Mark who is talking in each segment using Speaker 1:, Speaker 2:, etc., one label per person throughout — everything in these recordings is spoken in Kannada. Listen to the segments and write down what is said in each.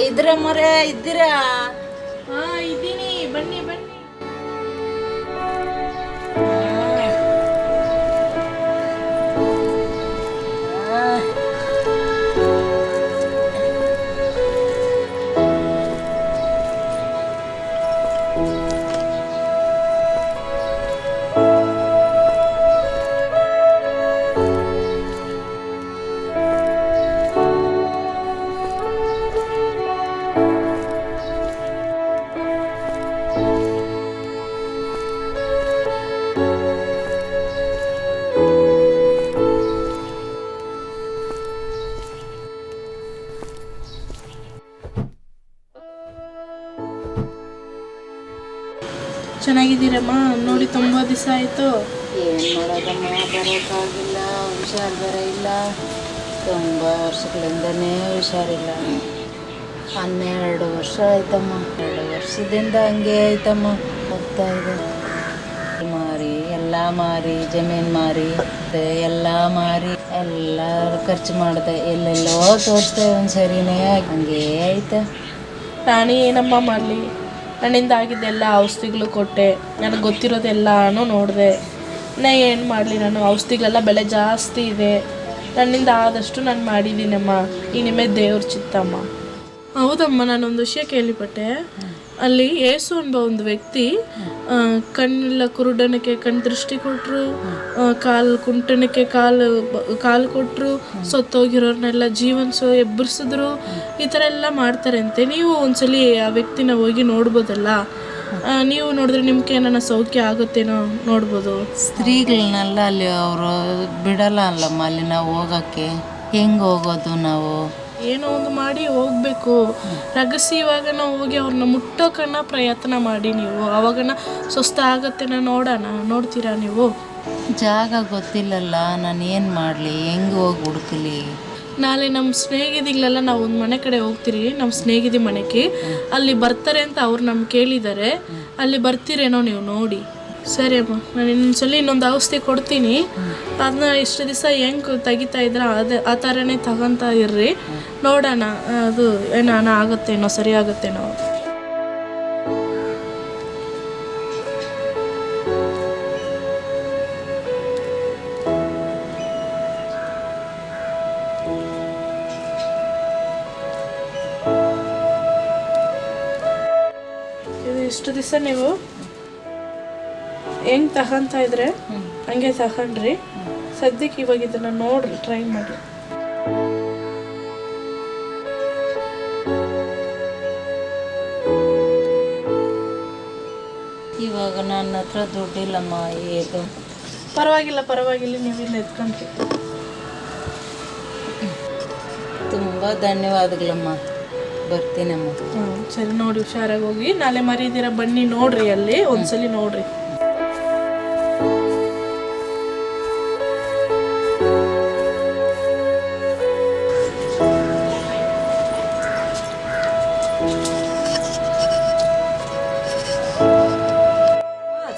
Speaker 1: ಇದ್ರೆ ಮರೆ ಇದ್ದೀರಾ?
Speaker 2: ಹಾ ಇದ್ದೀನಿ, ಬನ್ನಿ ಬನ್ನಿ. ಚೆನ್ನಾಗಿದ್ದೀರಮ್ಮ? ನೋಡಿ ತುಂಬ ದಿವಸ ಆಯಿತು.
Speaker 1: ಏನು ಮಾಡೋದಮ್ಮ, ಬರೋಕ್ಕಾಗಿಲ್ಲ, ಹುಷಾರು ಬೇರೆ ಇಲ್ಲ. ತುಂಬ ವರ್ಷಗಳಿಂದನೇ ಹುಷಾರಿಲ್ಲ. 12 ವರ್ಷ ಆಯ್ತಮ್ಮ. 2 ವರ್ಷದಿಂದ ಹಂಗೆ ಆಯ್ತಮ್ಮ. ಹೋಗ್ತಾ ಇದೆ. ಮಾರಿ ಜಮೀನು ಮಾರಿ ಎಲ್ಲ ಮಾರಿ ಎಲ್ಲ ಖರ್ಚು ಮಾಡಿದೆ. ಎಲ್ಲೆಲ್ಲೋ ತೋರಿಸ್ದೆ, ಒಂದು ಸರಿನೇ ಹಂಗೇ ಆಯ್ತು.
Speaker 2: ನಾನು ಏನಮ್ಮ ಮಾಡಲಿ, ನನ್ನಿಂದ ಆಗಿದ್ದೆಲ್ಲ ಔಷಧಿಗಳು ಕೊಟ್ಟೆ, ನನಗೆ ಗೊತ್ತಿರೋದೆಲ್ಲನೂ ನೋಡಿದೆ. ಏನು ಮಾಡಲಿ, ನಾನು ಔಷಧಿಗಳೆಲ್ಲ ಬೆಲೆ ಜಾಸ್ತಿ ಇದೆ. ನನ್ನಿಂದ ಆದಷ್ಟು ನಾನು ಮಾಡಿದ್ದೀನಮ್ಮ. ಈ ನಿಮ್ಮೇ ದೇವ್ರ ಚಿತ್ತಮ್ಮ. ಹೌದಮ್ಮ, ನಾನೊಂದು ವಿಷಯ ಕೇಳಿಪಟ್ಟೆ. ಅಲ್ಲಿ ಯೇಸು ಎಂಬ ಒಂದು ವ್ಯಕ್ತಿ ಕಣ್ಣಿಲ್ಲ ಕುರುಡನಕ್ಕೆ ಕಣ್ಣು ದೃಷ್ಟಿ ಕೊಟ್ಟರು, ಕಾಲು ಕುಂಟನಕ್ಕೆ ಕಾಲು ಕೊಟ್ಟರು, ಸತ್ತೋಗಿರೋರ್ನೆಲ್ಲ ಎಬ್ಬರಿಸಿದ್ರು. ಈ ಥರ ಎಲ್ಲ ಮಾಡ್ತಾರೆ ಅಂತೆ. ನೀವು ಒಂದ್ಸಲಿ ಆ ವ್ಯಕ್ತಿನ ಹೋಗಿ ನೋಡ್ಬೋದಲ್ಲ. ನೀವು ನೋಡಿದ್ರೆ ನಿಮ್ಗೆ ಏನಾನ ಸೌಖ್ಯ ಆಗುತ್ತೇನೋ ನೋಡ್ಬೋದು.
Speaker 1: ಸ್ತ್ರೀಗಳನ್ನೆಲ್ಲ ಅಲ್ಲಿ ಅವರು ಬಿಡಲ್ಲ ಅಲ್ಲಮ್ಮ, ಅಲ್ಲಿ ನಾವು ಹೋಗೋಕ್ಕೆ. ಹೆಂಗೆ ಹೋಗೋದು ನಾವು?
Speaker 2: ಏನೋ ಒಂದು ಮಾಡಿ ಹೋಗ್ಬೇಕು. ರಹಸ್ಯವಾಗ ನಾವು ಹೋಗಿ ಅವ್ರನ್ನ ಮುಟ್ಟೋಕನ್ನ ಪ್ರಯತ್ನ ಮಾಡಿ ನೀವು. ಅವಾಗನ ಸ್ವಸ್ಥ ಆಗತ್ತೇನೋ ನೋಡೋಣ. ನೋಡ್ತೀರಾ ನೀವು?
Speaker 1: ಜಾಗ ಗೊತ್ತಿಲ್ಲಲ್ಲ, ನಾನು ಏನು ಮಾಡಲಿ, ಹೆಂಗೆ ಹೋಗಿ ಹುಡುಕಲಿ?
Speaker 2: ನಾಳೆ ನಮ್ಮ ಸ್ನೇಹಿತಗಳೆಲ್ಲ ನಾವು ಒಂದು ಮನೆ ಕಡೆ ಹೋಗ್ತೀರಿ, ನಮ್ಮ ಸ್ನೇಹಿತೆ ಮನೆಗೆ. ಅಲ್ಲಿ ಬರ್ತಾರೆ ಅಂತ ಅವ್ರು ನಮ್ಗೆ ಕೇಳಿದ್ದಾರೆ. ಅಲ್ಲಿ ಬರ್ತೀರೇನೋ ನೀವು ನೋಡಿ. ಸರಿ ಅಮ್ಮ, ನಾನು ಇನ್ನೊಂದ್ಸಲಿ ಇನ್ನೊಂದು ಔಷಧಿ ಕೊಡ್ತೀನಿ. ಅದನ್ನ ಇಷ್ಟು ದಿವಸ ಹೆಂಗೆ ತೆಗಿತಾ ಇದ್ರೆ ಆ ಥರನೇ ತಗೊತಾ ಇರ್ರಿ. ನೋಡೋಣ ಅದು ಏನಾನ ಆಗುತ್ತೇನೋ, ಸರಿ ಆಗುತ್ತೇನೋ. ಇದು ಇಷ್ಟು ದಿವಸ ನೀವು ಹೆಂಗೆ ತಗೊಂತ ಇದ್ರೆ ಹಂಗೆ ತಗೊಂಡ್ರಿ. ಸದ್ಯಕ್ಕೆ ಇವಾಗ ಇದನ್ನು ನೋಡ್ರಿ, ಟ್ರೈ ಮಾಡಿ.
Speaker 1: ಇವಾಗ ನನ್ನ ಹತ್ರ ದುಡ್ಡಿಲ್ಲಮ್ಮ. ಇದು
Speaker 2: ಪರವಾಗಿಲ್ಲ, ನೀವು ಇಲ್ಲಿ ಎತ್ಕೊಂಡ್ರಿ.
Speaker 1: ತುಂಬ ಧನ್ಯವಾದಗಳಮ್ಮ. ಬರ್ತೀನಮ್ಮ.
Speaker 2: ಸರಿ, ನೋಡಿ ಹುಷಾರಾಗಿ ಹೋಗಿ. ನಾಳೆ ಮರೀದಿರ ಬನ್ನಿ, ನೋಡ್ರಿ ಅಲ್ಲಿ ಒಂದ್ಸಲಿ ನೋಡ್ರಿ.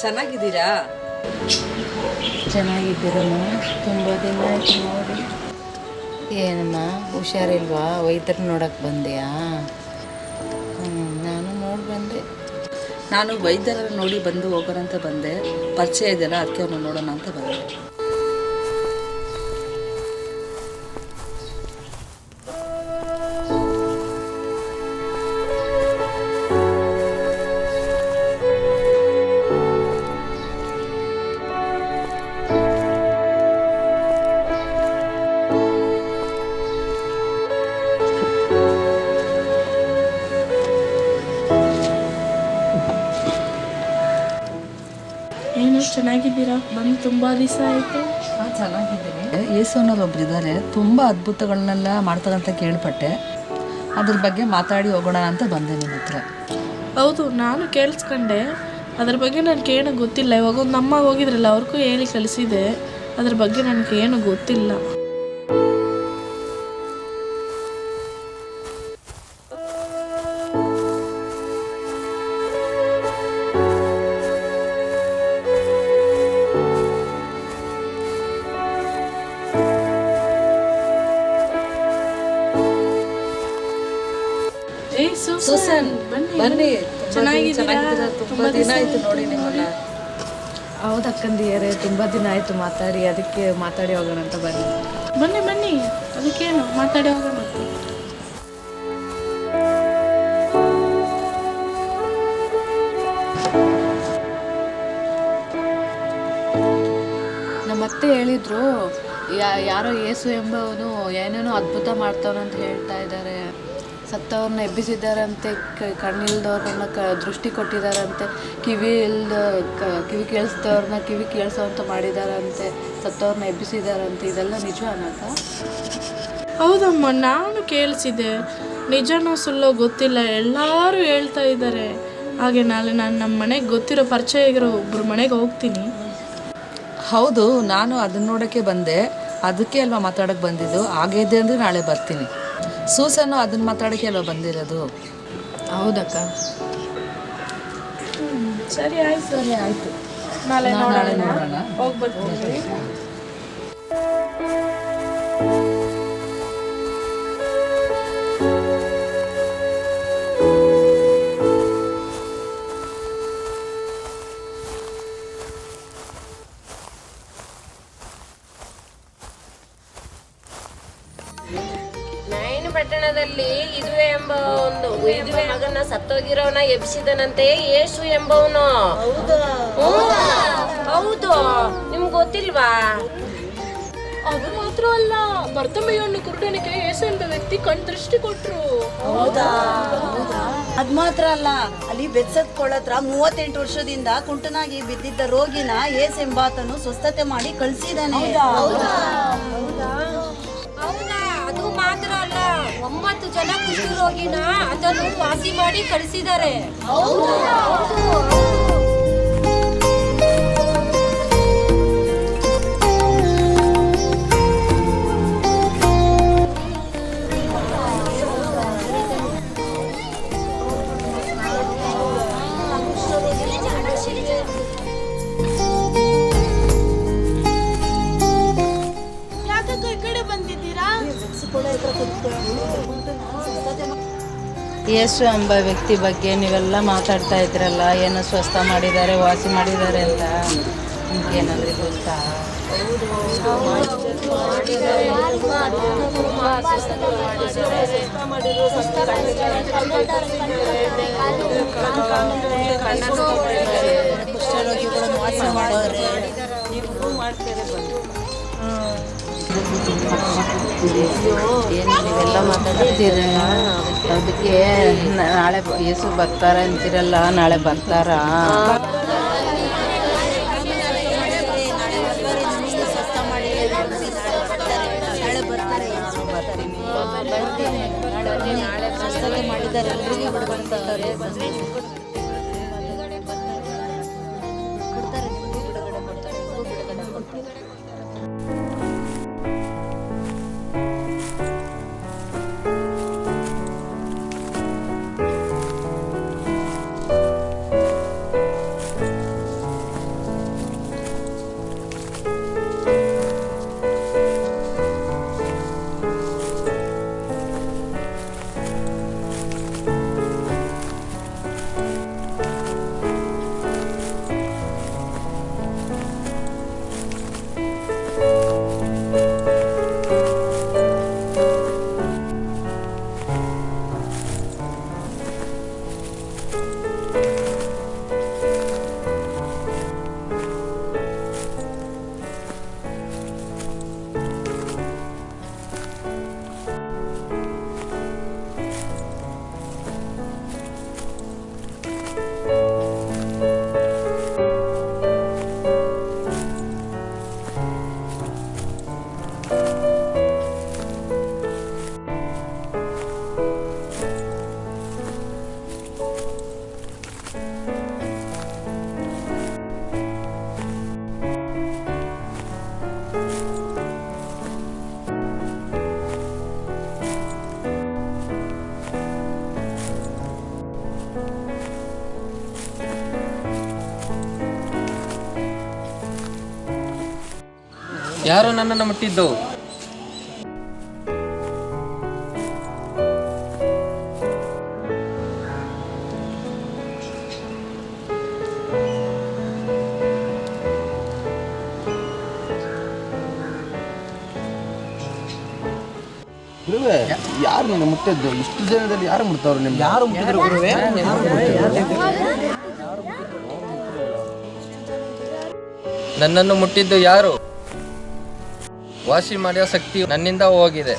Speaker 3: ಚೆನ್ನಾಗಿದ್ದೀರಾ?
Speaker 1: ಚೆನ್ನಾಗಿದ್ದೀರಮ್ಮ. ತುಂಬ ದಿನ ಆಯ್ತು ನೋಡಿ. ಏನಮ್ಮ ಹುಷಾರಿಲ್ವಾ? ವೈದ್ಯರು ನೋಡೋಕ್ಕೆ ಬಂದೆಯಾ? ನಾನು ನೋಡಿ ಬಂದೆ.
Speaker 3: ನಾನು ವೈದ್ಯರ ನೋಡಿ ಬಂದು ಹೋಗೋಣ ಅಂತ ಬಂದೆ. ಪರಿಚಯ ಇದೆಯಲ್ಲ, ಅದಕ್ಕೆ ಅವನು ನೋಡೋಣ ಅಂತ ಬಂದೆ.
Speaker 2: ಏನು ಚೆನ್ನಾಗಿದ್ದೀರಾ? ಬಂದು ತುಂಬ ದಿವಸ ಆಯಿತು.
Speaker 3: ಚೆನ್ನಾಗಿದ್ದೀನಿ. ಯೇಸು ಅನ್ನೋರೊಬ್ರು ಇದ್ದಾರೆ, ತುಂಬ ಅದ್ಭುತಗಳನ್ನೆಲ್ಲ ಮಾಡ್ತಾರಂತ ಕೇಳ್ಪಟ್ಟೆ. ಅದ್ರ ಬಗ್ಗೆ ಮಾತಾಡಿ ಹೋಗೋಣ ಅಂತ ಬಂದೆ ನಿಮ್ಮ ಹತ್ರ.
Speaker 2: ಹೌದು, ನಾನು ಕೇಳಿಸ್ಕೊಂಡೆ. ಅದ್ರ ಬಗ್ಗೆ ನನಗೇನು ಗೊತ್ತಿಲ್ಲ. ಇವಾಗ ಒಂದು ಅಮ್ಮ ಹೋಗಿದ್ರಲ್ಲ, ಅವ್ರಿಗೂ ಹೇಳಿ ಕಳಿಸಿದೆ. ಅದ್ರ ಬಗ್ಗೆ ನನಗೇನು ಗೊತ್ತಿಲ್ಲ.
Speaker 3: ಸೂಸನ್ ಬನ್ನಿ.
Speaker 2: ಚೆನ್ನಾಗಿದ್ದೀರಾ?
Speaker 3: ತುಂಬಾ ದಿನ ಆಯ್ತು ನೋಡಿ ನಿಮ್ಮನ್ನ.
Speaker 4: ಹೌದು ಅಕ್ಕಂದಿಯರೇ, ತುಂಬ ದಿನ ಆಯಿತು ಮಾತಾಡಿ, ಅದಕ್ಕೆ ಮಾತಾಡಿ ಹೋಗೋಣ ಅಂತ ಬನ್ನಿ.
Speaker 2: ಬನ್ನಿ ಬನ್ನಿ, ಅದಕ್ಕೇನು ಮಾತಾಡಿ ಹೋಗೋಣ.
Speaker 4: ನಮ್ಮ ಅತ್ತೆ ಹೇಳಿದ್ರು, ಯಾರೋ ಯೇಸು ಎಂಬವನು ಏನೇನೋ ಅದ್ಭುತ ಮಾಡ್ತಾವನಂತ ಹೇಳ್ತಾ ಇದ್ದಾರೆ. ಸತ್ತವ್ರನ್ನ ಎಬ್ಬಿಸಿದ್ದಾರಂತೆ, ಕಣ್ಣಿಲ್ದವ್ರನ್ನ ದೃಷ್ಟಿ ಕೊಟ್ಟಿದ್ದಾರಂತೆ, ಕಿವಿ ಕೇಳಿಸ್ದವ್ರನ್ನ ಕಿವಿ ಕೇಳಿಸೋವಂತ ಮಾಡಿದಾರಂತೆ, ಸತ್ತವ್ರನ್ನ ಎಬ್ಬಿಸಿದಾರಂತೆ. ಇದೆಲ್ಲ ನಿಜ ಅನ್ನಕ?
Speaker 2: ಹೌದಮ್ಮ, ನಾನು ಕೇಳಿಸಿದೆ. ನಿಜನೋ ಸುಳ್ಳೋ ಗೊತ್ತಿಲ್ಲ, ಎಲ್ಲರೂ ಹೇಳ್ತಾ ಇದ್ದಾರೆ. ಹಾಗೆ ನಾಳೆ ನಾನು ನಮ್ಮ ಮನೆಗೆ ಗೊತ್ತಿರೋ ಪರಿಚಯ ಆಗಿರೋ ಒಬ್ಬರು ಮನೆಗೆ ಹೋಗ್ತೀನಿ.
Speaker 3: ಹೌದು, ನಾನು ಅದನ್ನ ನೋಡೋಕ್ಕೆ ಬಂದೆ, ಅದಕ್ಕೆ ಅಲ್ವಾ ಮಾತಾಡೋಕ್ಕೆ ಬಂದಿದ್ದು. ಹಾಗೆ ಅಂದರೆ ನಾಳೆ ಬರ್ತೀನಿ. ಸೂಸನ್ನು ಅದನ್ನ ಮಾತಾಡೋಕ್ಕೆ ಅಲ್ವಾ ಬಂದಿರೋದು.
Speaker 4: ಹೌದಕ್ಕ.
Speaker 2: ಸರಿ ಆಯ್ತು.
Speaker 3: ಸರಿ ಆಯಿತು,
Speaker 2: ನಾಳೆ
Speaker 3: ನೋಡೋಣ.
Speaker 2: ಹೋಗಿ ಬರ್ತೀನಿ.
Speaker 5: ನೈನ್ ಪಟ್ಟಣದಲ್ಲಿ ಇದುವೆ ಎಂಬ ಒಂದು ಇದುವೆ ಮಗನ ಸತ್ತೋಗಿರೋನ ಎಬ್ಸಿದನಂತೆ ಯೇಸು ಎಂಬವನು. ಹೌದು, ನಿಮ್ಗೆ ಗೊತ್ತಿಲ್ವಾ?
Speaker 2: ಅದು ಮಾತ್ರ ಅಲ್ಲ, ಬರ್ತಮೆಯನ್ನು ಕುರುಡನಿಗೆ ಯೇಸು ಎಂಬ ವ್ಯಕ್ತಿ ಕಣ್ ದೃಷ್ಟಿ ಕೊಟ್ರು.
Speaker 6: ಅದ್ ಮಾತ್ರ ಅಲ್ಲ, ಅಲ್ಲಿ ಬೆತ್ಸತ್ಕೊಳ್ಳತ್ರ 38 ವರ್ಷದಿಂದ ಕುಂಟನಾಗಿ ಬಿದ್ದಿದ್ದ ರೋಗಿನ ಏಸ್ ಎಂಬಾತನು ಸ್ವಸ್ಥತೆ ಮಾಡಿ ಕಳಿಸಿದಾನೆ.
Speaker 5: ಹೌದಾ? ಅದು ಮಾತ್ರ ಅಲ್ಲ, 9 ಜನ ಕುಷ್ಠ ರೋಗಿನ ಅದನ್ನು ವಾಸಿ ಮಾಡಿ ಕಳಿಸಿದ್ದಾರೆ.
Speaker 1: ಯೇಸು ಎಂಬ ವ್ಯಕ್ತಿ ಬಗ್ಗೆ ನೀವೆಲ್ಲ ಮಾತಾಡ್ತಾ ಇದ್ರಲ್ಲ, ಏನೋ ಸ್ವಸ್ಥ ಮಾಡಿದ್ದಾರೆ, ವಾಸಿ ಮಾಡಿದ್ದಾರೆ ಅಂತ. ನಿಮ್ಗೇನಾದ್ರೂ ಗೊತ್ತಾ?
Speaker 6: ಕುಷ್ಠರೋಗಿಗಳನ್ನು ವಾಸಿ ಮಾಡೋರೆ.
Speaker 1: ಏನು ನೀವೆಲ್ಲ ಮಾತಾಡ್ತೀರಲ್ಲ, ಅದಕ್ಕೆ ನಾಳೆ ಯೇಸು ಬರ್ತಾರೆ ಅಂತೀರಲ್ಲ, ನಾಳೆ ಬರ್ತಾರಾ?
Speaker 6: ನಾಳೆ ಸ್ವಸ್ಥತೆ ಮಾಡಿದ್ದಾರೆ, ಎಲ್ರಿಗೂ ಬಿಡುಗಡೆ ಕೊಡ್ತಾರೆ.
Speaker 7: ಯಾರು ನನ್ನನ್ನು ಮುಟ್ಟಿದ್ದು?
Speaker 8: ಗುರುವೆ ಯಾರು ನಿನ್ನ ಮುಟ್ಟಿದ್ದು? ಇಷ್ಟು ಜನದಲ್ಲಿ ಯಾರು ಮುಟ್ತವ್ರು ನಿಮ್ಗೆ?
Speaker 7: ಯಾರು ಮುಟ್ಟಿದ್ರು ಗುರುವೆ? ನನ್ನನ್ನು ಮುಟ್ಟಿದ್ದು ಯಾರು? ವಾಸಿ ಮಾಡುವ ಶಕ್ತಿ ನನ್ನಿಂದ ಹೋಗಿದೆ.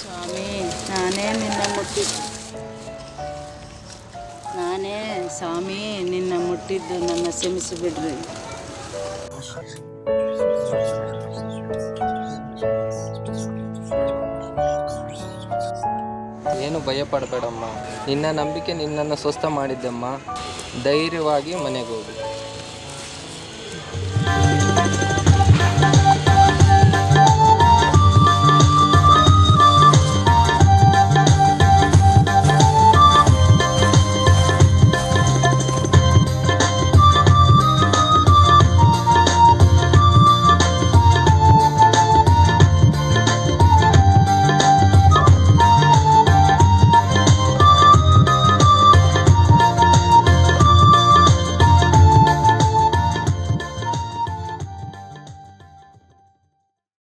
Speaker 1: ಸ್ವಾಮಿ, ನಾನೇ ಸ್ವಾಮಿ ನಿನ್ನ ಮುಟ್ಟಿದ್ದು, ನನ್ನ ಕ್ಷಮಿಸಿಬಿಡ್ರಿ.
Speaker 7: ಏನು ಭಯ ಪಡಬೇಡಮ್ಮ. ನಿನ್ನ ನಂಬಿಕೆ ನಿನ್ನನ್ನು ಸ್ವಸ್ಥ ಮಾಡಿದ್ದಮ್ಮ. ಧೈರ್ಯವಾಗಿ ಮನೆಗೆ ಹೋಗು.